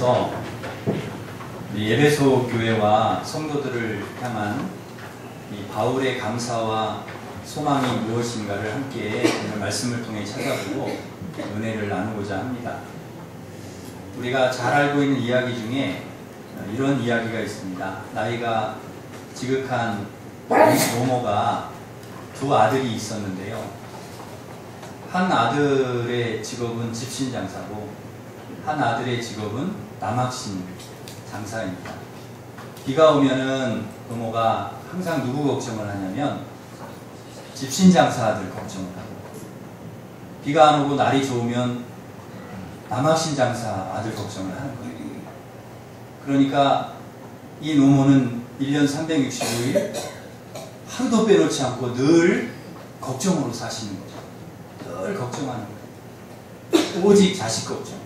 통해서 에베소 교회와 성도들을 향한 이 바울의 감사와 소망이 무엇인가를 함께 오늘 말씀을 통해 찾아보고 은혜를 나누고자 합니다. 우리가 잘 알고 있는 이야기 중에 이런 이야기가 있습니다. 나이가 지극한 모모가 두 아들이 있었는데요. 한 아들의 직업은 집신장사고 한 아들의 직업은 남학신 장사입니다. 비가 오면은 모모가 항상 누구 걱정을 하냐면 집신장사 아들 걱정을 하고, 비가 안 오고 날이 좋으면 남학신 장사 아들 걱정을 하는 거예요. 그러니까 이 노모는 1년 365일 하루도 빼놓지 않고 늘 걱정으로 사시는 거죠. 늘 걱정하는 거예요. 오직 자식 걱정.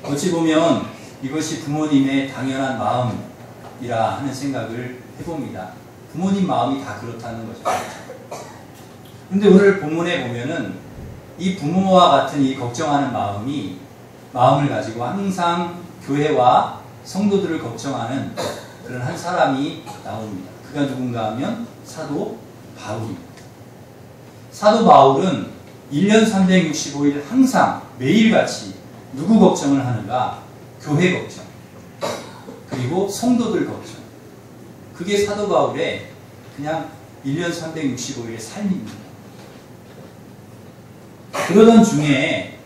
어찌 보면 이것이 부모님의 당연한 마음이라 하는 생각을 해봅니다. 부모님 마음이 다 그렇다는 거죠. 근데 오늘 본문에 보면은 이 부모와 같은 이 걱정하는 마음을 가지고 항상 교회와 성도들을 걱정하는 그런 한 사람이 나옵니다. 그가 누군가 하면 사도 바울입니다. 사도 바울은 1년 365일 항상 매일같이 누구 걱정을 하는가? 교회 걱정, 그리고 성도들 걱정. 그게 사도 바울의 그냥 1년 365일의 삶입니다. 그러던 중에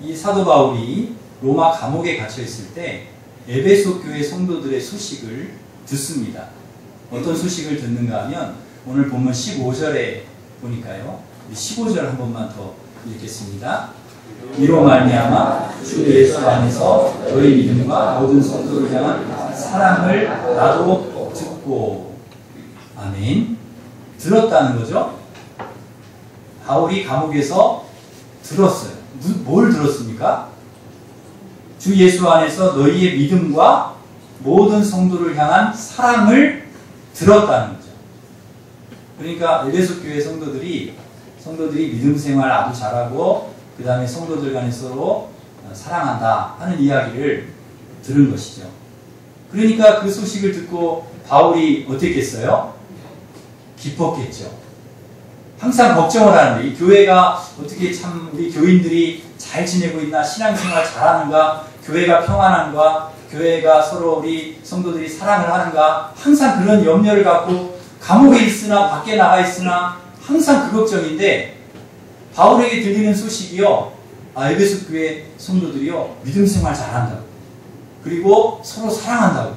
이 사도 바울이 로마 감옥에 갇혀 있을 때 에베소 교회 성도들의 소식을 듣습니다. 어떤 소식을 듣는가 하면 오늘 본문 15절에 보니까요. 15절 한 번만 더 읽겠습니다. 이로 말미암아 주 예수 안에서 너희 믿음과 모든 성도를 향한 사랑을 나도 듣고. 아멘. 들었다는 거죠. 바울이 감옥에서 들었어요. 뭘 들었습니까? 주 예수 안에서 너희의 믿음과 모든 성도를 향한 사랑을 들었다는 거죠. 그러니까 에베소 교회 성도들이 믿음 생활 아주 잘하고 그 다음에 성도들 간에 서로 사랑한다 하는 이야기를 들은 것이죠. 그러니까 그 소식을 듣고 바울이 어떻게 했어요? 기뻤겠죠. 항상 걱정을 하는데 이 교회가 어떻게 참 우리 교인들이 잘 지내고 있나, 신앙생활 잘하는가, 교회가 평안한가, 교회가 서로 우리 성도들이 사랑을 하는가, 항상 그런 염려를 갖고 감옥에 있으나 밖에 나가 있으나 항상 그 걱정인데, 바울에게 들리는 소식이요, 에베소 교회 성도들이요 믿음 생활 잘한다고, 그리고 서로 사랑한다고.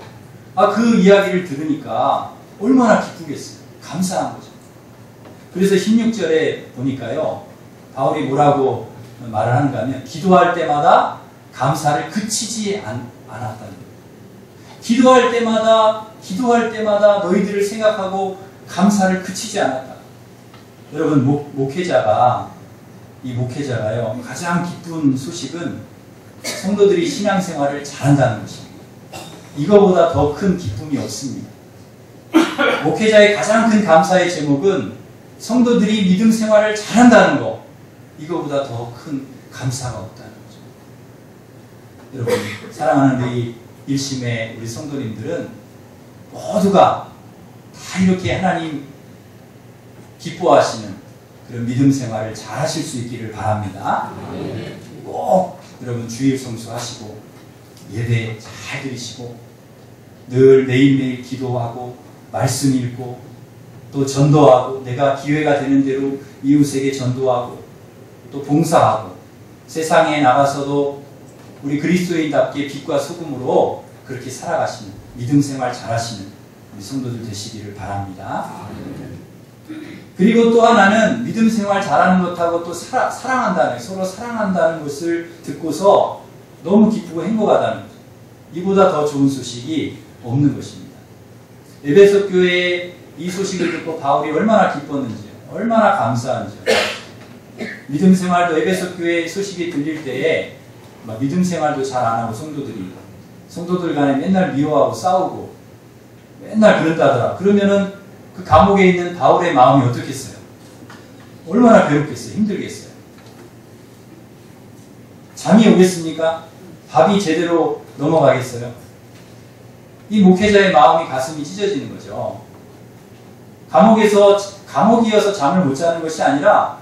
그 이야기를 들으니까 얼마나 기쁘겠어요. 감사한 거죠. 그래서 16절에 보니까요, 바울이 뭐라고 말을 하는가 하면 기도할 때마다 감사를 그치지 않았다는 거예요. 기도할 때마다 너희들을 생각하고 감사를 그치지 않았다. 여러분, 목회자가요 가장 기쁜 소식은 성도들이 신앙생활을 잘한다는 것입니다. 이거보다 더 큰 기쁨이 없습니다. 목회자의 가장 큰 감사의 제목은 성도들이 믿음 생활을 잘한다는 거, 이거보다 더 큰 감사가 없다는 거죠. 여러분, 사랑하는 우리 일심의 우리 성도님들은 모두가 다 이렇게 하나님 기뻐하시는 그런 믿음 생활을 잘 하실 수 있기를 바랍니다. 꼭 여러분 주일 성수하시고 예배 잘 드리시고 늘 매일매일 기도하고 말씀 읽고 또 전도하고, 내가 기회가 되는 대로 이웃에게 전도하고 또 봉사하고, 세상에 나가서도 우리 그리스도인답게 빛과 소금으로 그렇게 살아가시는, 믿음 생활 잘하시는 우리 성도들 되시기를 바랍니다. 그리고 또 하나는 믿음 생활 잘하는 것하고 또 사랑한다는, 서로 사랑한다는 것을 듣고서 너무 기쁘고 행복하다는 거죠. 이보다 더 좋은 소식이 없는 것입니다. 에베소 교회의 이 소식을 듣고 바울이 얼마나 기뻤는지요. 얼마나 감사한지요. 믿음 생활도 에베소 교회의 소식이 들릴 때에 믿음 생활도 잘 안 하고 성도들 간에 맨날 미워하고 싸우고 맨날 그런다더라. 그러면은 그 감옥에 있는 바울의 마음이 어떻겠어요? 얼마나 괴롭겠어요? 힘들겠어요? 잠이 오겠습니까? 밥이 제대로 넘어가겠어요? 이 목회자의 마음이 가슴이 찢어지는 거죠. 감옥이어서 잠을 못 자는 것이 아니라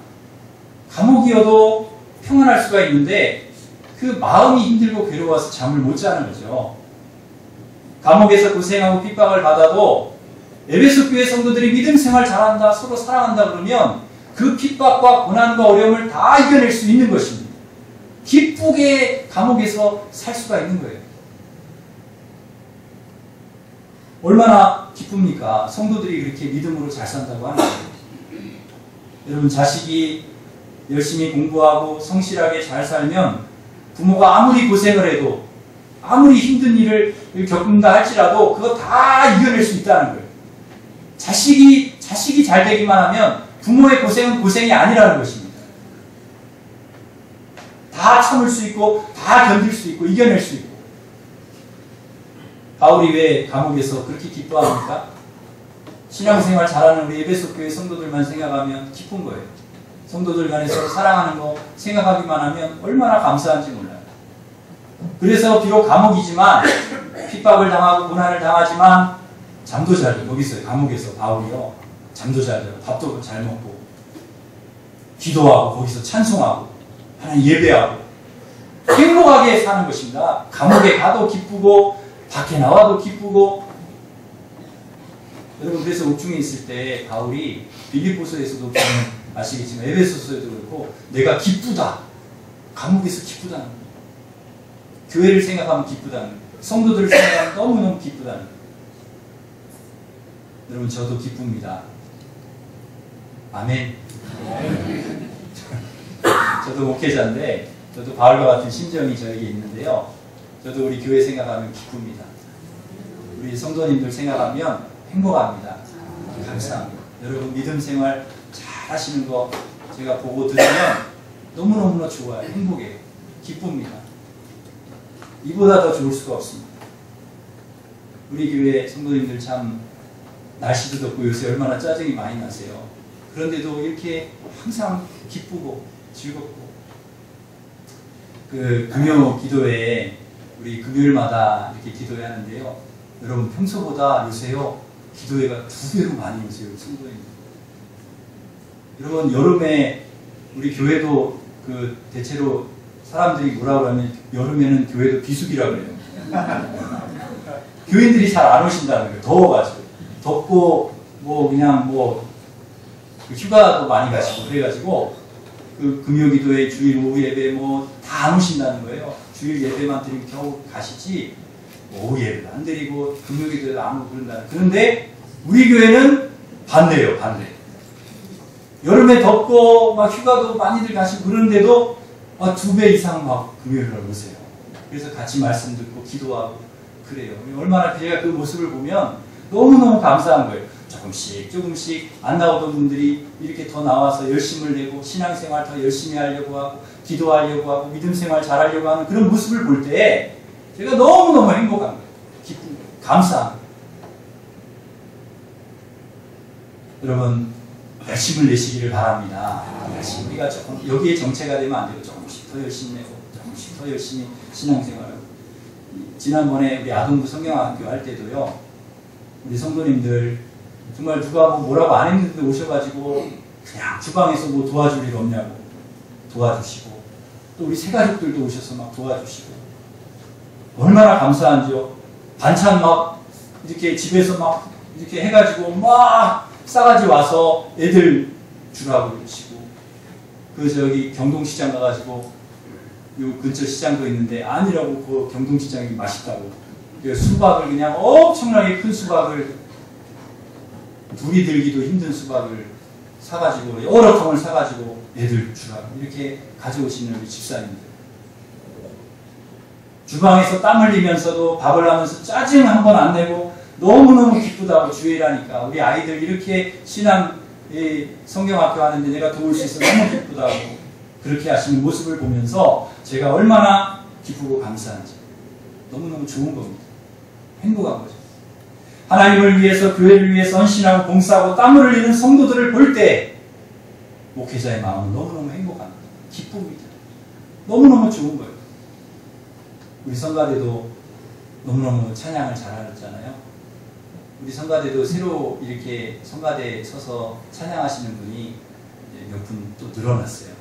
감옥이어도 평안할 수가 있는데 그 마음이 힘들고 괴로워서 잠을 못 자는 거죠. 감옥에서 고생하고 핍박을 받아도 에베소 교회 성도들이 믿음 생활 잘한다, 서로 사랑한다 그러면 그 핍박과 고난과 어려움을 다 이겨낼 수 있는 것입니다. 기쁘게 감옥에서 살 수가 있는 거예요. 얼마나 기쁩니까? 성도들이 그렇게 믿음으로 잘 산다고 하는 거예요. 여러분, 자식이 열심히 공부하고 성실하게 잘 살면 부모가 아무리 고생을 해도 아무리 힘든 일을 겪는다 할지라도 그거 다 이겨낼 수 있다는 거예요. 자식이 잘 되기만 하면 부모의 고생은 고생이 아니라는 것입니다. 다 참을 수 있고 다 견딜 수 있고 이겨낼 수 있고. 바울이 왜 감옥에서 그렇게 기뻐합니까? 신앙생활 잘하는 우리 에베소 교회 성도들만 생각하면 기쁜 거예요. 성도들 간에 서로 사랑하는 거 생각하기만 하면 얼마나 감사한지 몰라요. 그래서 비록 감옥이지만 핍박을 당하고 고난을 당하지만 잠도 잘 자요. 거기서 감옥에서 바울이요. 잠도 잘 자요. 밥도 잘 먹고 기도하고 거기서 찬송하고 하나님 예배하고 행복하게 사는 것입니다. 감옥에 가도 기쁘고 밖에 나와도 기쁘고. 여러분, 그래서 옥중에 있을 때 바울이 빌립보서에서도 보면 아시겠지만 에베소서에도 그렇고 내가 기쁘다. 감옥에서 기쁘다는 거예요. 교회를 생각하면 기쁘다는 거예요. 성도들을 생각하면 너무너무 기쁘다는 거예요. 여러분, 저도 기쁩니다. 아멘. 저도 목회자인데 저도 바울과 같은 심정이 저에게 있는데요. 저도 우리 교회 생각하면 기쁩니다. 우리 성도님들 생각하면 행복합니다. 감사합니다. 여러분, 믿음 생활 잘 하시는 거 제가 보고 들으면 너무너무나 좋아요. 행복해요. 기쁩니다. 이보다 더 좋을 수가 없습니다. 우리 교회 성도님들 참 날씨도 덥고 요새 얼마나 짜증이 많이 나세요. 그런데도 이렇게 항상 기쁘고 즐겁고. 그 금요 기도회 우리 금요일마다 이렇게 기도회 하는데요. 여러분, 평소보다 요새요 기도회가 2배로 많이 오세요. 성도님. 여러분, 여름에 우리 교회도 그 대체로 사람들이 뭐라고 하면 여름에는 교회도 비수기라고 그래요. 교인들이 잘 안 오신다는 거예요. 더워가지고. 덥고 뭐 그냥 뭐 휴가도 많이 가시고 그래가지고 그 금요기도회 주일 오후 예배 뭐 다 안 오신다는 거예요. 주일 예배만 드리면 겨우 가시지 오후 예배도 안 드리고 금요기도회도 안 오고 그런다. 그런데 우리 교회는 반대예요. 반대. 여름에 덥고 막 휴가도 많이들 가시고 그런데도 2배 이상 막 금요일날 오세요. 그래서 같이 말씀 듣고 기도하고 그래요. 얼마나 제가 그 모습을 보면 너무너무 감사한 거예요. 조금씩 안 나오던 분들이 이렇게 더 나와서 열심을 내고 신앙생활 더 열심히 하려고 하고 기도하려고 하고 믿음생활 잘하려고 하는 그런 모습을 볼 때 제가 너무너무 행복한 거예요. 기쁜 거예요. 감사한 거예요. 여러분, 열심을 내시기를 바랍니다. 우리가 조금 여기에 정체가 되면 안 되고 조금씩 더 열심히 내고 조금씩 더 열심히 신앙생활을. 지난번에 우리 아동부 성경학교 할 때도요. 우리 성도님들 정말 누가 뭐라고 안 했는데 오셔가지고 그냥 주방에서 뭐 도와줄 일 없냐고 도와주시고 또 우리 새가족들도 오셔서 막 도와주시고 얼마나 감사한지요. 반찬 막 이렇게 집에서 막 이렇게 해가지고 막 싸가지 와서 애들 주라고 그러시고 그 저기 경동시장 가가지고 요 근처 시장도 있는데 아니라고 그 경동시장이 맛있다고 수박을 그냥 엄청나게 큰 수박을 둘이 들기도 힘든 수박을 사가지고 여러 통을 사가지고 애들 주라고 이렇게 가져오시는 우리 집사님들. 주방에서 땀 흘리면서도 밥을 하면서 짜증 한 번 안 내고 너무너무 기쁘다고 주일하니까 우리 아이들 이렇게 신앙 성경학교 하는데 내가 도울 수 있어서 너무 기쁘다고 그렇게 하시는 모습을 보면서 제가 얼마나 기쁘고 감사한지 너무너무 좋은 겁니다. 행복한 거죠. 하나님을 위해서 교회를 위해서 헌신하고 봉사하고 땀을 흘리는 성도들을 볼 때 목회자의 마음은 너무너무 행복합니다. 기쁩니다. 너무너무 좋은 거예요. 우리 성가대도 너무너무 찬양을 잘하잖아요. 우리 성가대도 새로 이렇게 성가대에 서서 찬양하시는 분이 몇 분 또 늘어났어요.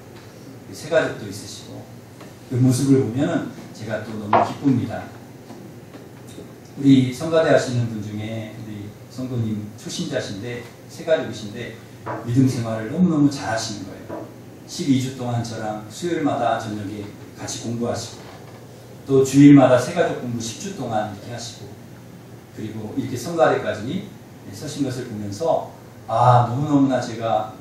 새 가족도 있으시고 그 모습을 보면은 제가 또 너무 기쁩니다. 우리 성가대 하시는 분 중에 우리 성도님 초신자신데 새 가족이신데 믿음 생활을 너무너무 잘 하시는 거예요. 12주 동안 저랑 수요일마다 저녁에 같이 공부하시고 또 주일마다 새 가족 공부 10주 동안 이렇게 하시고 그리고 이렇게 성가대까지 서신 것을 보면서 아 너무너무나 제가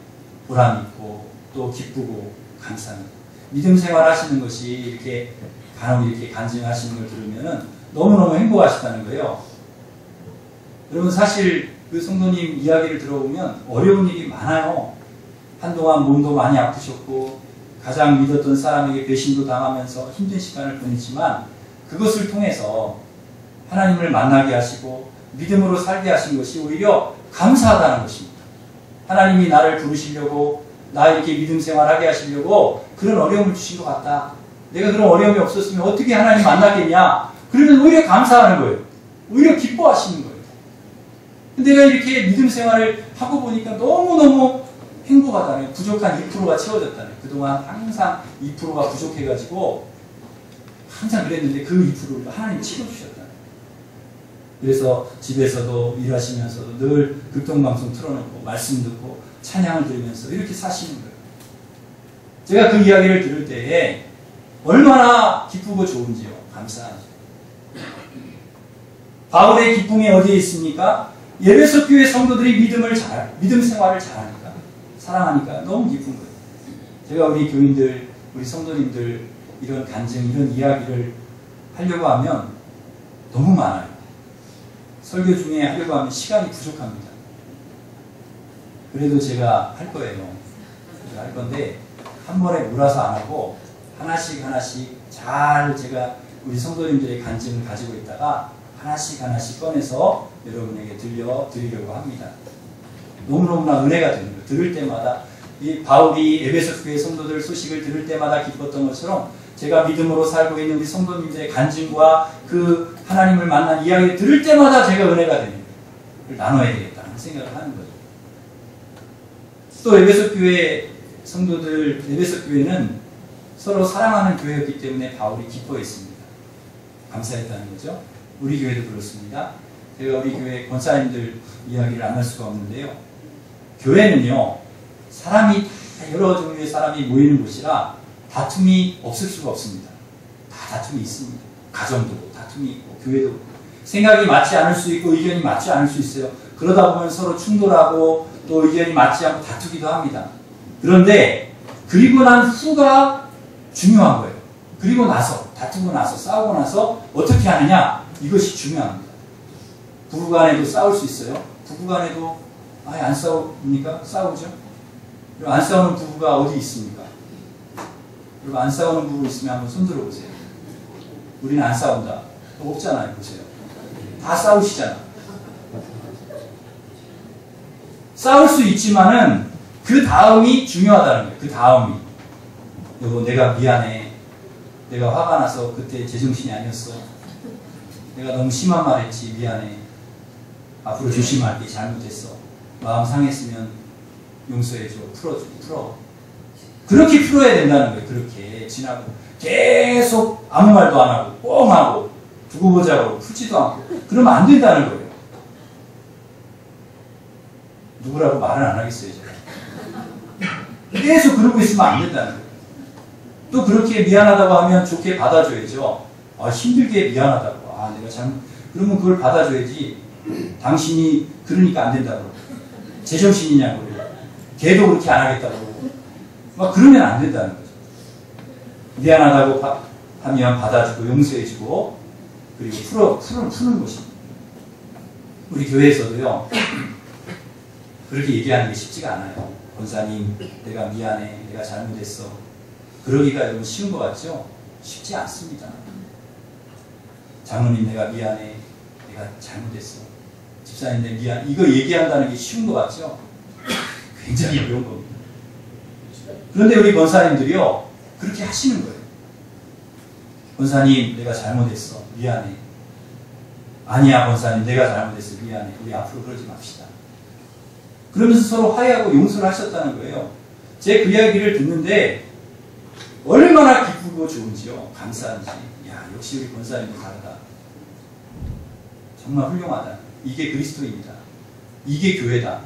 보람있고 또 기쁘고 감사합니다. 믿음 생활 하시는 것이 이렇게 간혹 이렇게 간증하시는 걸 들으면은 너무너무 행복하시다는 거예요. 여러분 사실 그 성도님 이야기를 들어보면 어려운 일이 많아요. 한동안 몸도 많이 아프셨고 가장 믿었던 사람에게 배신도 당하면서 힘든 시간을 보냈지만 그것을 통해서 하나님을 만나게 하시고 믿음으로 살게 하신 것이 오히려 감사하다는 것입니다. 하나님이 나를 부르시려고 나 이렇게 믿음 생활하게 하시려고 그런 어려움을 주신 것 같다. 내가 그런 어려움이 없었으면 어떻게 하나님 만났겠냐. 그러면 오히려 감사하는 거예요. 오히려 기뻐하시는 거예요. 내가 이렇게 믿음 생활을 하고 보니까 너무너무 행복하다는 부족한 2%가 채워졌다는 그동안 항상 2%가 부족해가지고 항상 그랬는데 그 2%를 하나님 채워주셨다는 그래서 집에서도 일하시면서도 늘 극동방송 틀어놓고 말씀 듣고 찬양을 들으면서 이렇게 사시는 거예요. 제가 그 이야기를 들을 때에 얼마나 기쁘고 좋은지요. 감사하죠. 바울의 기쁨이 어디에 있습니까? 에베소 교회 성도들이 믿음 생활을 잘하니까 사랑하니까 너무 기쁜 거예요. 제가 우리 교인들, 우리 성도님들 이런 간증, 이런 이야기를 하려고 하면 너무 많아요. 설교 중에 하려고 하면 시간이 부족합니다. 그래도 제가 할 거예요. 제가 할 건데 한 번에 몰아서 안 하고 하나씩 잘 제가 우리 성도님들의 간증을 가지고 있다가 하나씩 꺼내서 여러분에게 들려드리려고 합니다. 너무너무나 은혜가 되는 거예요. 들을 때마다 이 바울이 에베소 교회 성도들 소식을 들을 때마다 기뻤던 것처럼 제가 믿음으로 살고 있는 우리 성도님들의 간증과 그 하나님을 만난 이야기를 들을 때마다 제가 은혜가 되는 거예요. 그걸 나눠야 되겠다는 생각을 하는 거죠. 또 에베소 교회 성도들, 에베소 교회는 서로 사랑하는 교회였기 때문에 바울이 기뻐했습니다. 감사했다는 거죠. 우리 교회도 그렇습니다. 제가 우리 교회 권사님들 이야기를 안 할 수가 없는데요. 교회는요, 사람이 여러 종류의 사람이 모이는 곳이라 다툼이 없을 수가 없습니다. 다 다툼이 있습니다. 가정도 다툼이 있고 교회도 생각이 맞지 않을 수 있고 의견이 맞지 않을 수 있어요. 그러다 보면 서로 충돌하고 또 의견이 맞지 않고 다투기도 합니다. 그런데 그리고 난 후가 중요한 거예요. 그리고 나서 다투고 나서 싸우고 나서 어떻게 하느냐 이것이 중요합니다. 부부간에도 싸울 수 있어요. 부부간에도 아예 안 싸웁니까? 싸우죠. 그리고 안 싸우는 부부가 어디 있습니까? 그리고 안 싸우는 부부 있으면 한번 손들어 보세요. 우리는 안 싸운다. 없잖아요. 보세요. 다 싸우시잖아. 싸울 수 있지만은 그 다음이 중요하다는 거예요. 그 다음이. 여보, 내가 미안해. 내가 화가 나서 그때 제정신이 아니었어. 내가 너무 심한 말 했지. 미안해. 앞으로 조심할게. 잘못했어. 마음 상했으면 용서해줘. 풀어. 그렇게 풀어야 된다는 거예요. 그렇게 지나고 계속 아무 말도 안 하고 뻥 하고 두고 보자고 풀지도 않고 그러면 안 된다는 거예요. 누구라고 말은 안 하겠어요. 제가. 계속 그러고 있으면 안 된다는 거예요. 또 그렇게 미안하다고 하면 좋게 받아줘야죠. 아, 힘들게 미안하다고. 아, 내가 잘못. 그러면 그걸 받아줘야지. 당신이 그러니까 안 된다고. 제정신이냐고. 걔도 그렇게 안 하겠다고. 막 그러면 안 된다는 거죠. 미안하다고 하면 받아주고 용서해주고 그리고 푸는 것입니다. 우리 교회에서도요. 그렇게 얘기하는 게 쉽지가 않아요. 권사님, 내가 미안해. 내가 잘못했어. 그러기가 여러분 쉬운 것 같죠? 쉽지 않습니다. 장로님, 내가 미안해. 내가 잘못했어. 집사님, 내 미안. 이거 얘기한다는 게 쉬운 것 같죠? 굉장히 어려운 겁니다. 그런데 우리 권사님들이요. 그렇게 하시는 거예요. 권사님 내가 잘못했어. 미안해. 아니야 권사님 내가 잘못했어. 미안해. 우리 앞으로 그러지 맙시다. 그러면서 서로 화해하고 용서를 하셨다는 거예요. 제 그 이야기를 듣는데 얼마나 기쁘고 좋은지요. 감사한지. 야 역시 우리 권사님도 다르다. 정말 훌륭하다. 이게 그리스도입니다. 이게 교회다.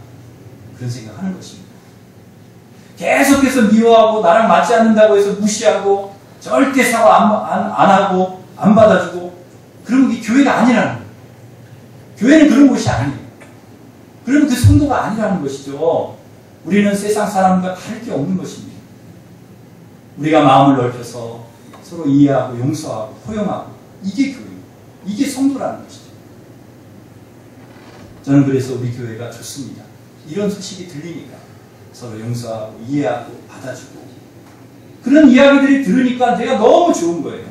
그런 생각하는 것입니다. 계속해서 미워하고 나랑 맞지 않는다고 해서 무시하고 절대 사과 안 하고 안 받아주고 그러면 이게 교회가 아니라는 거예요. 교회는 그런 곳이 아니에요. 그러면 그 성도가 아니라는 것이죠. 우리는 세상 사람과 다를 게 없는 것입니다. 우리가 마음을 넓혀서 서로 이해하고 용서하고 포용하고 이게 교회입니다. 이게 성도라는 것이죠. 저는 그래서 우리 교회가 좋습니다. 이런 소식이 들리니까 서로 용서하고 이해하고 받아주고 그런 이야기들이 들으니까 내가 너무 좋은 거예요.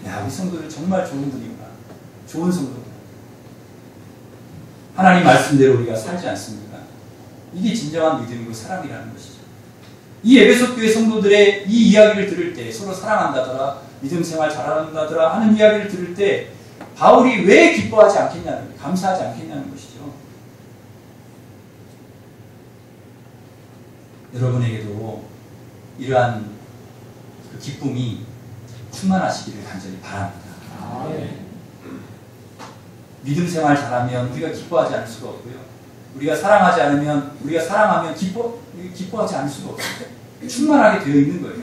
야 우리 성도들 정말 좋은 분이구나. 좋은 성도구나. 하나님 말씀대로 우리가 살지 않습니까? 이게 진정한 믿음이고 사랑이라는 것이죠. 이 에베소 교회 성도들의 이 이야기를 들을 때 서로 사랑한다더라 믿음 생활 잘한다더라 하는 이야기를 들을 때 바울이 왜 기뻐하지 않겠냐는 거예요. 감사하지 않겠냐는 것이죠. 여러분에게도 이러한 그 기쁨이 충만하시기를 간절히 바랍니다. 믿음 생활 잘하면 우리가 기뻐하지 않을 수가 없고요. 우리가 사랑하지 않으면 우리가 사랑하면 기뻐하지 않을 수가 없어요. 충만하게 되어 있는 거예요.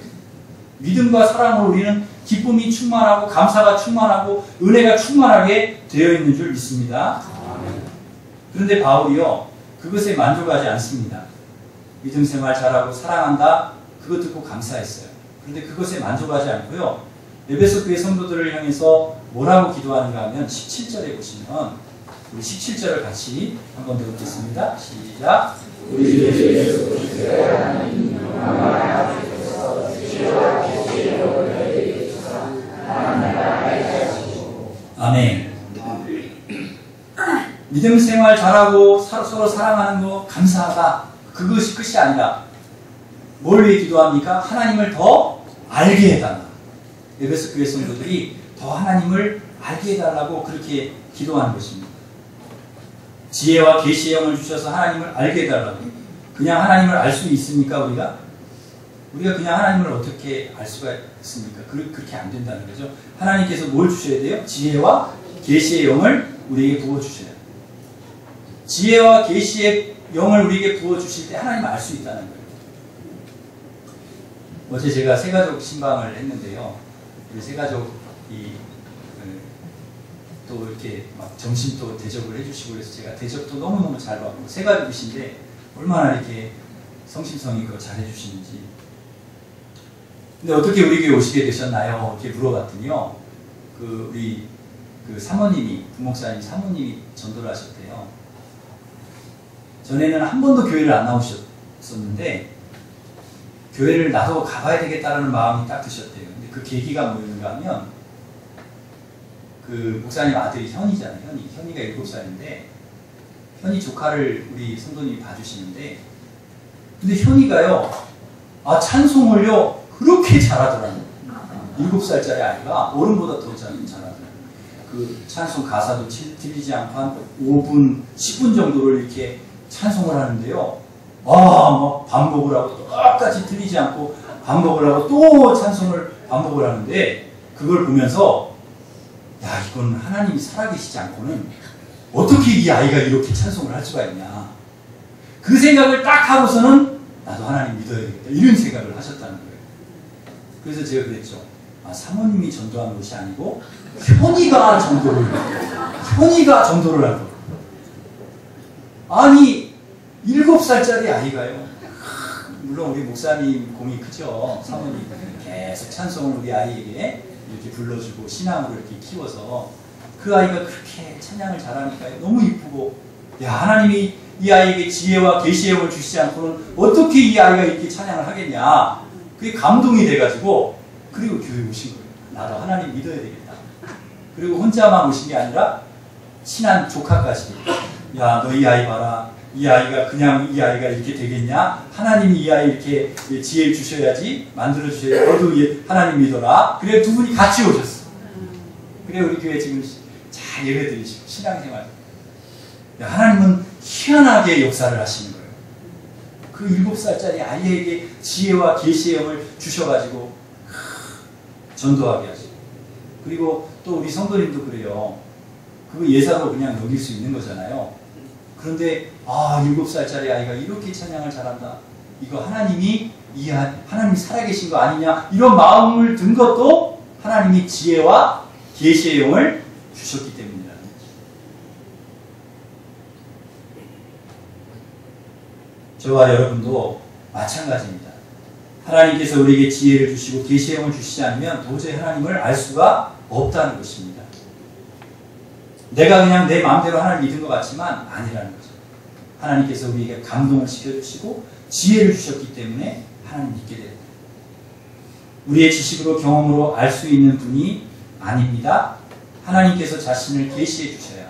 믿음과 사랑으로 우리는 기쁨이 충만하고 감사가 충만하고 은혜가 충만하게 되어 있는 줄 믿습니다. 그런데 바울이요 그것에 만족하지 않습니다. 믿음 생활 잘하고 사랑한다 그것 듣고 감사했어요. 그런데 그것에 만족하지 않고요 에베소 교회 성도들을 향해서 뭐라고 기도하는가 하면 17절에 보시면 우리 17절을 같이 한 번 더 읽겠습니다. 시작. 우리 주 예수 그리스도의 하나님 영광하옵소서. 주여 계시의 영을 내게 주사 하나님 나라에 하시고. 아멘. 믿음 생활 잘하고 서로 사랑하는 거 감사하다. 그것이 끝이 아니라 뭘 위해 기도합니까? 하나님을 더 알게 해달라. 에베소 교회 성도들이 더 하나님을 알게 해달라고 그렇게 기도하는 것입니다. 지혜와 계시의 영을 주셔서 하나님을 알게 해달라고. 그냥 하나님을 알 수 있습니까 우리가? 우리가 그냥 하나님을 어떻게 알 수가 있습니까? 그렇게 안 된다는 거죠. 하나님께서 뭘 주셔야 돼요? 지혜와 계시의 영을 우리에게 부어주셔야 돼요. 지혜와 계시의 영을 우리에게 부어주실 때 하나님을 알 수 있다는 거예요. 어제 제가 새가족 신방을 했는데요. 우리 새가족이 또 이렇게 막 점심도 대접을 해주시고 그래서 제가 대접도 너무너무 잘 받고 새가족이신데 얼마나 이렇게 성심성의껏 잘 해주시는지. 근데 어떻게 우리 교회 오시게 되셨나요? 이렇게 물어봤더니요. 우리 사모님이, 부목사님 사모님이 전도를 하셨대요. 전에는 한 번도 교회를 안 나오셨었는데 교회를 나도 가봐야 되겠다는 마음이 딱 드셨대요. 근데 그 계기가 뭐였는가 하면 그 목사님 아들이 현이잖아요. 현이가 7살인데 현이 조카를 우리 성도님이 봐주시는데 근데 현이가요 찬송을요 그렇게 잘하더라고요. 7살짜리 아이가 어른보다 더 잘하더라고요. 그 찬송 가사도 틀리지 않고 한 5분, 10분 정도를 이렇게 찬송을 하는데요. 막 반복을 하고 똑같이 틀리지 않고 반복을 하고 또 찬송을 반복을 하는데 그걸 보면서 야 이건 하나님이 살아계시지 않고는 어떻게 이 아이가 이렇게 찬송을 할 수가 있냐. 그 생각을 딱 하고서는 나도 하나님 믿어야 되겠다 이런 생각을 하셨다는 거예요. 그래서 제가 그랬죠. 사모님이 전도하는 것이 아니고 현이가 전도를 한 거예요. 아니 7살짜리 아이가요. 물론 우리 목사님 공이 크죠. 사모님 계속 찬송을 우리 아이에게 이렇게 불러주고 신앙으로 이렇게 키워서 그 아이가 그렇게 찬양을 잘하니까 너무 이쁘고 야 하나님이 이 아이에게 지혜와 계시의 영을 주시지 않고는 어떻게 이 아이가 이렇게 찬양을 하겠냐. 그게 감동이 돼가지고 그리고 교회 오신 거예요. 나도 하나님 믿어야 되겠다. 그리고 혼자만 오신 게 아니라 친한 조카까지 야 너 이 아이 봐라. 이 아이가 그냥 이 아이가 이렇게 되겠냐? 하나님이 이 아이 이렇게 지혜를 주셔야지 만들어 주셔야 너도 하나님 믿어라. 그래 두 분이 같이 오셨어. 그래 우리 교회 지금 잘 예배드리시고 신앙생활. 하나님은 희한하게 역사를 하시는 거예요. 그 7살짜리 아이에게 지혜와 계시의 영을 주셔가지고 전도하게 하시고, 그리고 또 우리 성도님도 그래요. 그거 예사로 그냥 넘길 수 있는 거잖아요. 그런데 7살짜리 아이가 이렇게 찬양을 잘한다. 이거 하나님이 하나님이 살아계신 거 아니냐, 이런 마음을 든 것도 하나님이 지혜와 계시의 영을 주셨기 때문이라는 거죠. 저와 여러분도 마찬가지입니다. 하나님께서 우리에게 지혜를 주시고 계시의 영을 주시지 않으면 도저히 하나님을 알 수가 없다는 것입니다. 내가 그냥 내 마음대로 하나님 믿은 것 같지만 아니라는 거죠. 하나님께서 우리에게 감동을 시켜주시고 지혜를 주셨기 때문에 하나님 믿게 됩니다. 우리의 지식으로 경험으로 알 수 있는 분이 아닙니다. 하나님께서 자신을 계시해 주셔야,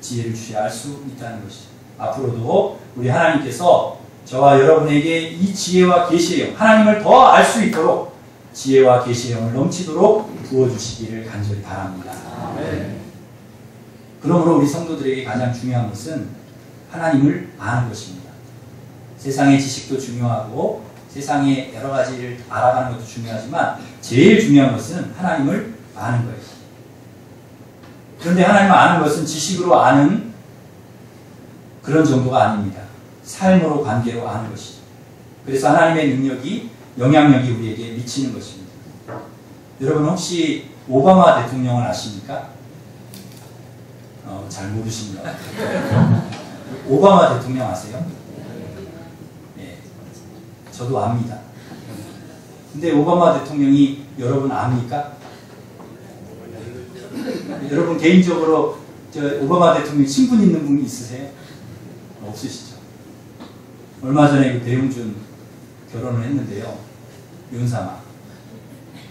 지혜를 주셔야 알 수 있다는 것이죠. 앞으로도 우리 하나님께서 저와 여러분에게 이 지혜와 계시의 영, 하나님을 더 알 수 있도록 지혜와 계시의 영을 넘치도록 부어주시기를 간절히 바랍니다. 아멘. 그러므로 우리 성도들에게 가장 중요한 것은 하나님을 아는 것입니다. 세상의 지식도 중요하고 세상의 여러 가지를 알아가는 것도 중요하지만 제일 중요한 것은 하나님을 아는 거예요. 그런데 하나님을 아는 것은 지식으로 아는 그런 정도가 아닙니다. 삶으로, 관계로 아는 것이죠. 그래서 하나님의 능력이, 영향력이 우리에게 미치는 것입니다. 여러분 혹시 오바마 대통령을 아십니까? 잘 모르시는 것 같아요. 오바마 대통령 아세요? 네, 저도 압니다. 근데 오바마 대통령이 여러분 압니까? 여러분 개인적으로 오바마 대통령 친분 있는 분 있으세요? 없으시죠? 얼마 전에 그 배용준 결혼을 했는데요. 윤사마.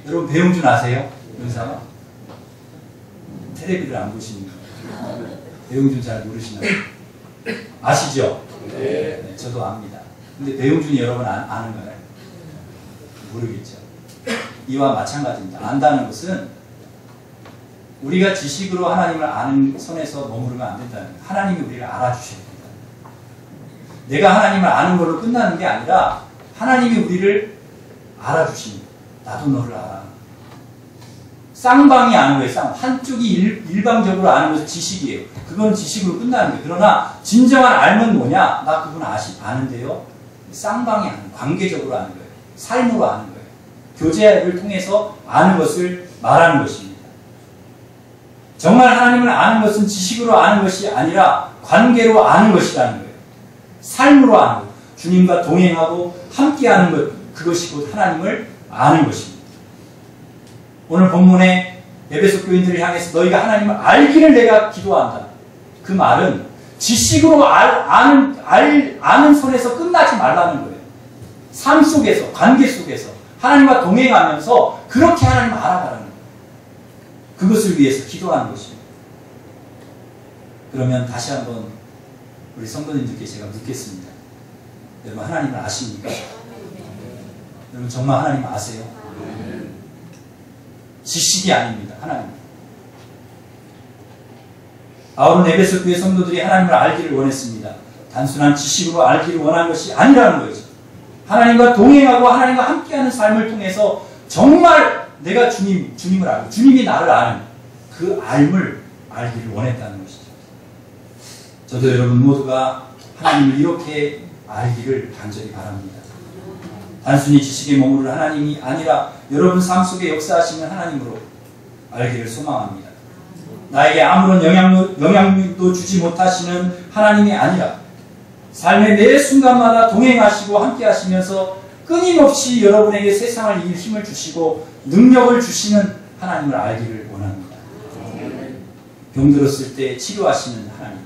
여러분 배용준 아세요? 윤사마? 텔레비를 안 보시는 거예요. 배용준 잘 모르시나요? 아시죠? 네, 저도 압니다. 근데 배용준이 여러분 아는 거예요? 모르겠죠. 이와 마찬가지입니다. 안다는 것은 우리가 지식으로 하나님을 아는 선에서 머무르면 안 된다는 거예요. 하나님이 우리를 알아주셔야 된다. 내가 하나님을 아는 걸로 끝나는 게 아니라 하나님이 우리를 알아주시는 거예요. 나도 너를 알아. 쌍방이 아는 거예요. 한쪽이 일방적으로 아는 것은 지식이에요. 그건 지식으로 끝나는 거예요. 그러나 진정한 알면 뭐냐? 나 그분 아는데요. 쌍방이 아는, 관계적으로 아는 거예요. 삶으로 아는 거예요. 교제를 통해서 아는 것을 말하는 것입니다. 정말 하나님을 아는 것은 지식으로 아는 것이 아니라 관계로 아는 것이라는 거예요. 삶으로 아는 것. 주님과 동행하고 함께하는 것. 그것이 곧 하나님을 아는 것입니다. 오늘 본문에 에베소 교인들을 향해서 너희가 하나님을 알기를 내가 기도한다. 그 말은 지식으로 아는 선에서 끝나지 말라는 거예요. 삶 속에서, 관계 속에서 하나님과 동행하면서 그렇게 하나님을 알아가라는 거예요. 그것을 위해서 기도하는 것입니다. 그러면 다시 한번 우리 성도님들께 제가 묻겠습니다. 여러분 하나님을 아십니까? 여러분 정말 하나님을 아세요? 지식이 아닙니다. 하나님. 바울은 에베소 교회 성도들이 하나님을 알기를 원했습니다. 단순한 지식으로 알기를 원한 것이 아니라는 거죠. 하나님과 동행하고 하나님과 함께하는 삶을 통해서 정말 내가 주님을 알고 주님이 나를 아는 그 알을 알기를 원했다는 것이죠. 저도 여러분 모두가 하나님을 이렇게 알기를 간절히 바랍니다. 단순히 지식에 머무를 하나님이 아니라 여러분 삶 속에 역사하시는 하나님으로 알기를 소망합니다. 나에게 아무런 영향력도 주지 못하시는 하나님이 아니라 삶의 매 순간마다 동행하시고 함께 하시면서 끊임없이 여러분에게 세상을 이길 힘을 주시고 능력을 주시는 하나님을 알기를 원합니다. 병들었을 때 치료하시는 하나님,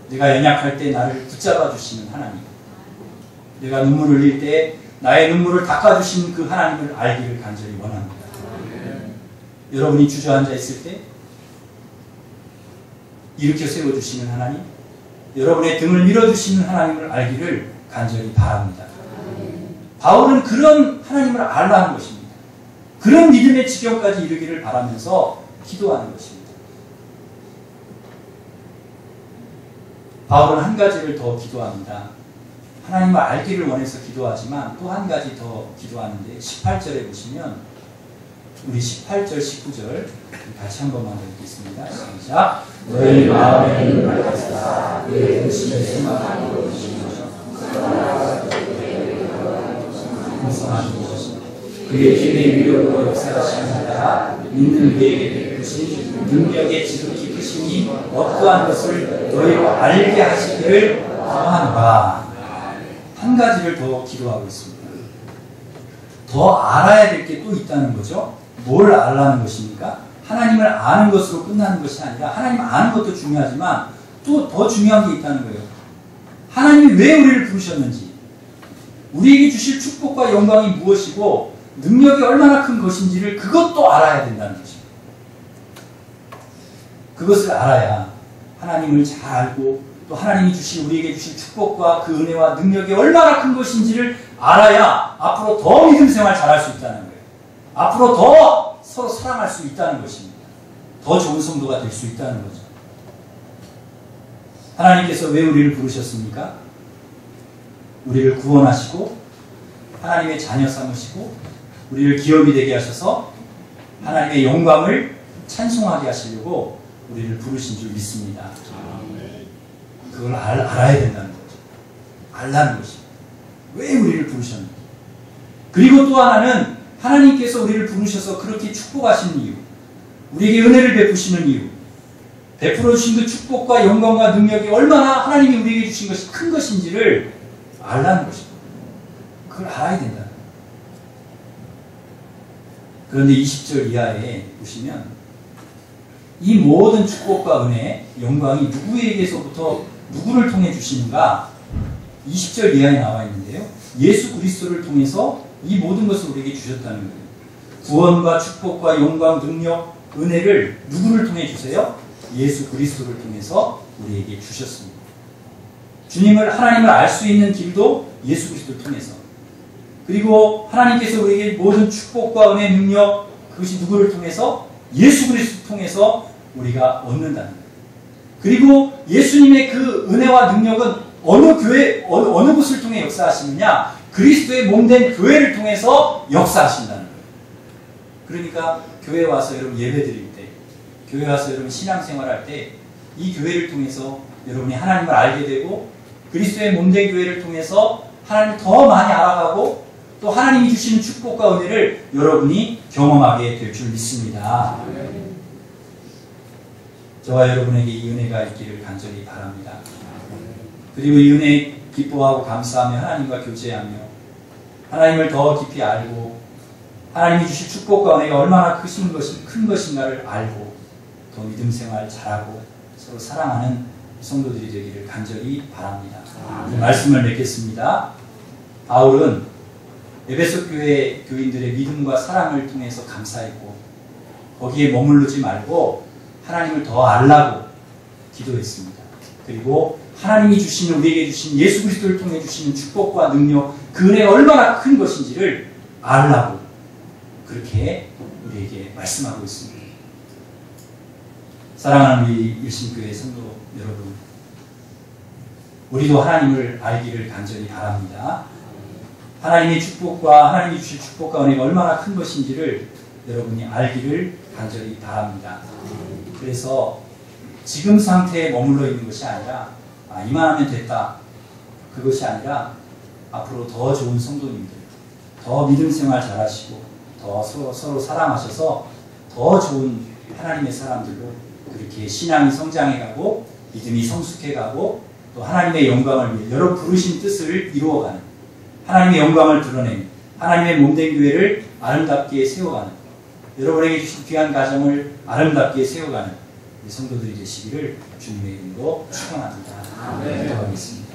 내가 연약할 때 나를 붙잡아 주시는 하나님, 내가 눈물을 흘릴 때 나의 눈물을 닦아주시는 그 하나님을 알기를 간절히 원합니다. 여러분이 주저앉아 있을 때 일으켜 세워주시는 하나님, 여러분의 등을 밀어주시는 하나님을 알기를 간절히 바랍니다. 바울은 그런 하나님을 알라는 것입니다. 그런 믿음의 지경까지 이르기를 바라면서 기도하는 것입니다. 바울은 한 가지를 더 기도합니다. 하나님을 알기를 원해서 기도하지만 또 한 가지 더 기도하는데 18절에 보시면 우리 18절, 19절 같이 한 번만 읽겠습니다. 시작. 너희 마음에 힘을 가져다 그의 뜻을 생각하는 것이며 그의 힘의 위력으로 역사하시는 자라 믿는 그에게 베푸신 능력의 지극히 크심이 어떠한 것을 너희로 알게 하시기를 바라노라. 한 가지를 더 기도하고 있습니다. 더 알아야 될 게 또 있다는 거죠. 뭘 알라는 것입니까? 하나님을 아는 것으로 끝나는 것이 아니라 하나님 아는 것도 중요하지만 또 더 중요한 게 있다는 거예요. 하나님이 왜 우리를 부르셨는지, 우리에게 주실 축복과 영광이 무엇이고 능력이 얼마나 큰 것인지를 그것도 알아야 된다는 것입니다. 그것을 알아야 하나님을 잘 알고 또 하나님이 우리에게 주실 축복과 그 은혜와 능력이 얼마나 큰 것인지를 알아야 앞으로 더 믿음 생활 잘할 수 있다는 거예요. 앞으로 더 서로 사랑할 수 있다는 것입니다. 더 좋은 성도가 될 수 있다는 거죠. 하나님께서 왜 우리를 부르셨습니까? 우리를 구원하시고 하나님의 자녀 삼으시고 우리를 기업이 되게 하셔서 하나님의 영광을 찬송하게 하시려고 우리를 부르신 줄 믿습니다. 그걸 알아야 된다는 거죠. 알라는 것입니다. 왜 우리를 부르셨는지. 그리고 또 하나는 하나님께서 우리를 부르셔서 그렇게 축복하시는 이유, 우리에게 은혜를 베푸시는 이유, 베풀어 주신 그 축복과 영광과 능력이 얼마나 하나님이 우리에게 주신 것이 큰 것인지를 알라는 것입니다. 그걸 알아야 된다. 그런데 20절 이하에 보시면 이 모든 축복과 은혜, 영광이 누구에게서부터 누구를 통해 주시는가? 20절 이하에 나와 있는데요. 예수 그리스도를 통해서 이 모든 것을 우리에게 주셨다는 거예요. 구원과 축복과 영광, 능력, 은혜를 누구를 통해 주세요? 예수 그리스도를 통해서 우리에게 주셨습니다. 하나님을 알 수 있는 길도 예수 그리스도를 통해서, 그리고 하나님께서 우리에게 모든 축복과 은혜, 능력, 그것이 누구를 통해서? 예수 그리스도를 통해서 우리가 얻는다는 거예요. 그리고 예수님의 그 은혜와 능력은 어느 교회, 어느 곳을 통해 역사하시느냐? 그리스도의 몸된 교회를 통해서 역사하신다는 거예요. 그러니까 교회에 와서 여러분 예배 드릴 때, 교회에 와서 여러분 신앙생활할 때 이 교회를 통해서 여러분이 하나님을 알게 되고 그리스도의 몸된 교회를 통해서 하나님을 더 많이 알아가고 또 하나님이 주시는 축복과 은혜를 여러분이 경험하게 될 줄 믿습니다. 저와 여러분에게 이 은혜가 있기를 간절히 바랍니다. 그리고 이 은혜 기뻐하고 감사하며 하나님과 교제하며 하나님을 더 깊이 알고 하나님이 주실 축복과 은혜가 얼마나 큰 것인가를 알고 더 믿음 생활 잘하고 서로 사랑하는 성도들이 되기를 간절히 바랍니다. 말씀을 맺겠습니다. 바울은 에베소 교회 교인들의 믿음과 사랑을 통해서 감사했고 거기에 머무르지 말고 하나님을 더 알라고 기도했습니다. 그리고 하나님이 주시는, 우리에게 주신 예수 그리스도를 통해 주시는 축복과 능력, 그 은혜가 얼마나 큰 것인지를 알라고 그렇게 우리에게 말씀하고 있습니다. 사랑하는 우리 일신교회 성도 여러분, 우리도 하나님을 알기를 간절히 바랍니다. 하나님의 축복과 하나님이 주실 축복과 은혜가 얼마나 큰 것인지를 여러분이 알기를 간절히 바랍니다. 그래서 지금 상태에 머물러 있는 것이 아니라 이만하면 됐다, 그것이 아니라 앞으로 더 좋은 성도님들, 더 믿음 생활 잘하시고 더 서로 사랑하셔서 더 좋은 하나님의 사람들로 그렇게 신앙이 성장해가고 믿음이 성숙해가고 또 하나님의 영광을 위해 여러 부르신 뜻을 이루어가는, 하나님의 영광을 드러내는, 하나님의 몸된 교회를 아름답게 세워가는, 여러분에게 주신 귀한 가정을 아름답게 세워가는 성도들이 되시기를 주님의 이름으로 축원합니다. 기도하겠습니다.